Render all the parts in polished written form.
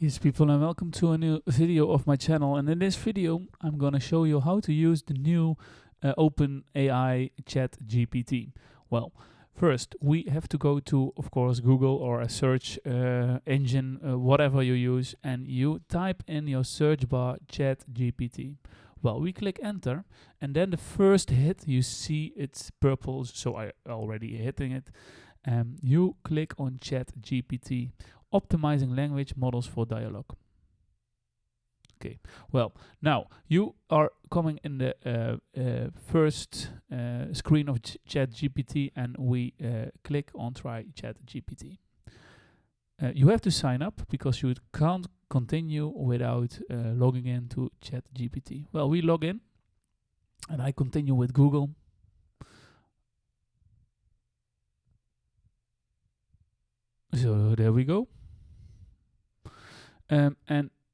Yes, people, and welcome to a new video of my channel. And in this video, I'm gonna show you how to use the new Open AI Chat GPT. Well, first we have to go to, of course, Google or a search engine, whatever you use, and you type in your search bar Chat GPT. Well, we click enter, and then the first hit you see it's purple, so I already hitting it. You click on Chat GPT. Optimizing language models for dialogue. Okay, well, now you are coming in the first screen of Chat GPT, and we click on try Chat GPT. You have to sign up because you can't continue without logging in to Chat GPT. Well, we log in, and I continue with Google. So there we go.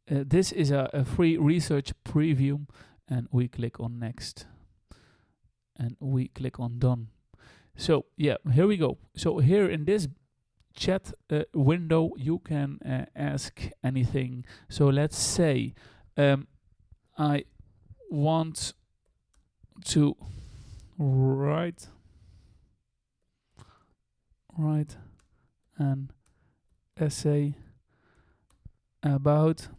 This is a free research preview, and we click on next, and we click on done. So yeah, here we go. So here in this chat window, you can ask anything. So let's say I want to write an essay about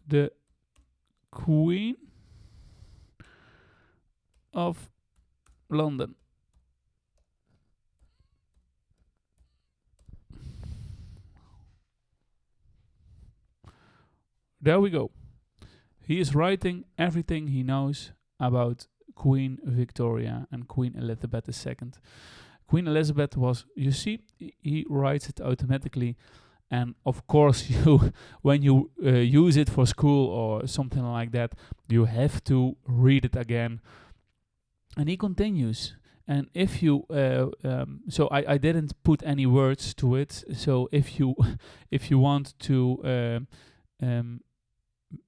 the Queen of London. There we go. He is writing everything he knows about Queen Victoria and Queen Elizabeth II. Queen Elizabeth was, you see, he writes it automatically. And of course, you when you use it for school or something like that, you have to read it again. And he continues. And if you, so I didn't put any words to it. So if you want to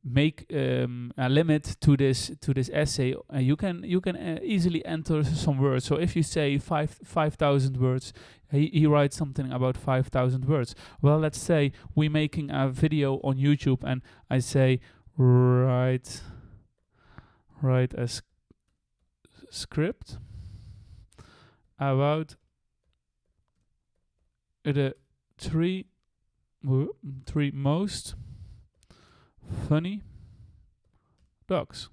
make a limit to this essay, you can easily enter some words. So if you say 5,000 words, he writes something about 5,000 words. Well, let's say we're making a video on YouTube, and I say write a script about the three most funny dogs.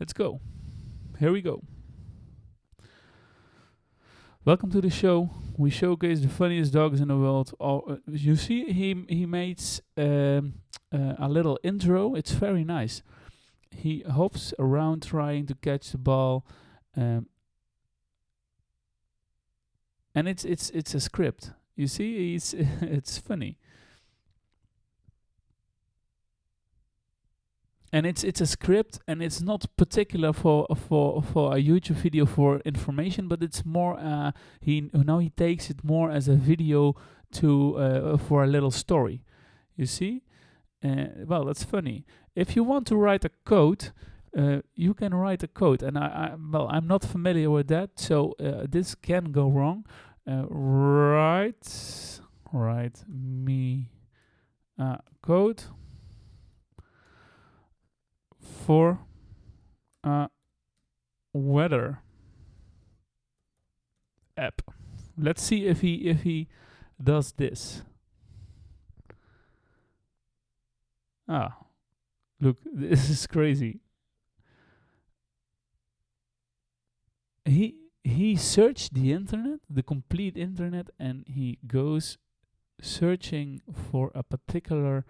Let's go. Here we go. Welcome to the show. We showcase the funniest dogs in the world. You see, he makes a little intro. It's very nice. He hops around trying to catch the ball, and it's a script. You see, it's funny. And it's a script, and it's not particular for a YouTube video for information, but it's more he takes it more as a video to for a little story. You see, well, that's funny. If you want to write a code, you can write a code, and I'm not familiar with that, so this can go wrong. Write me a code for a weather app. Let's see if he does this. Look, this is crazy. He searched the internet, the complete internet, and he goes searching for a particular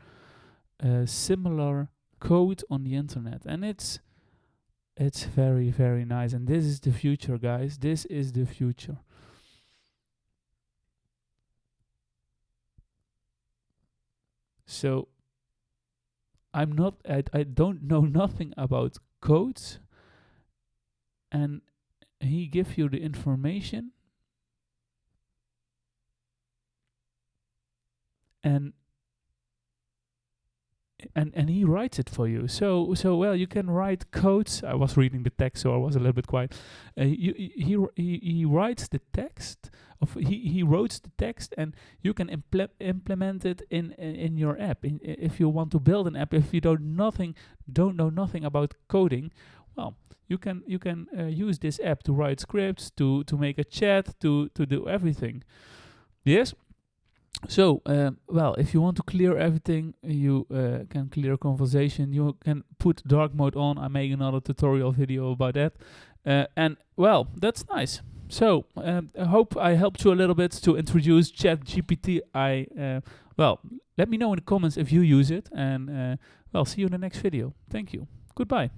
similar code on the internet, and it's very, very nice. And this is the future, guys. This is the future. So I don't know nothing about codes, and he gives you the information, and and he writes it for you. So well, you can write codes. I was reading the text, so I was a little bit quiet. He writes the text. He wrote the text, and you can implement it in your app. If you want to build an app, if you don't know nothing about coding, well, you can use this app to write scripts, to make a chat, to do everything. Yes. So, well, if you want to clear everything, you can clear conversation. You can put dark mode on. I make another tutorial video about that. And, well, that's nice. So, I hope I helped you a little bit to introduce Chat GPT. Well, let me know in the comments if you use it. And, well, see you in the next video. Thank you. Goodbye.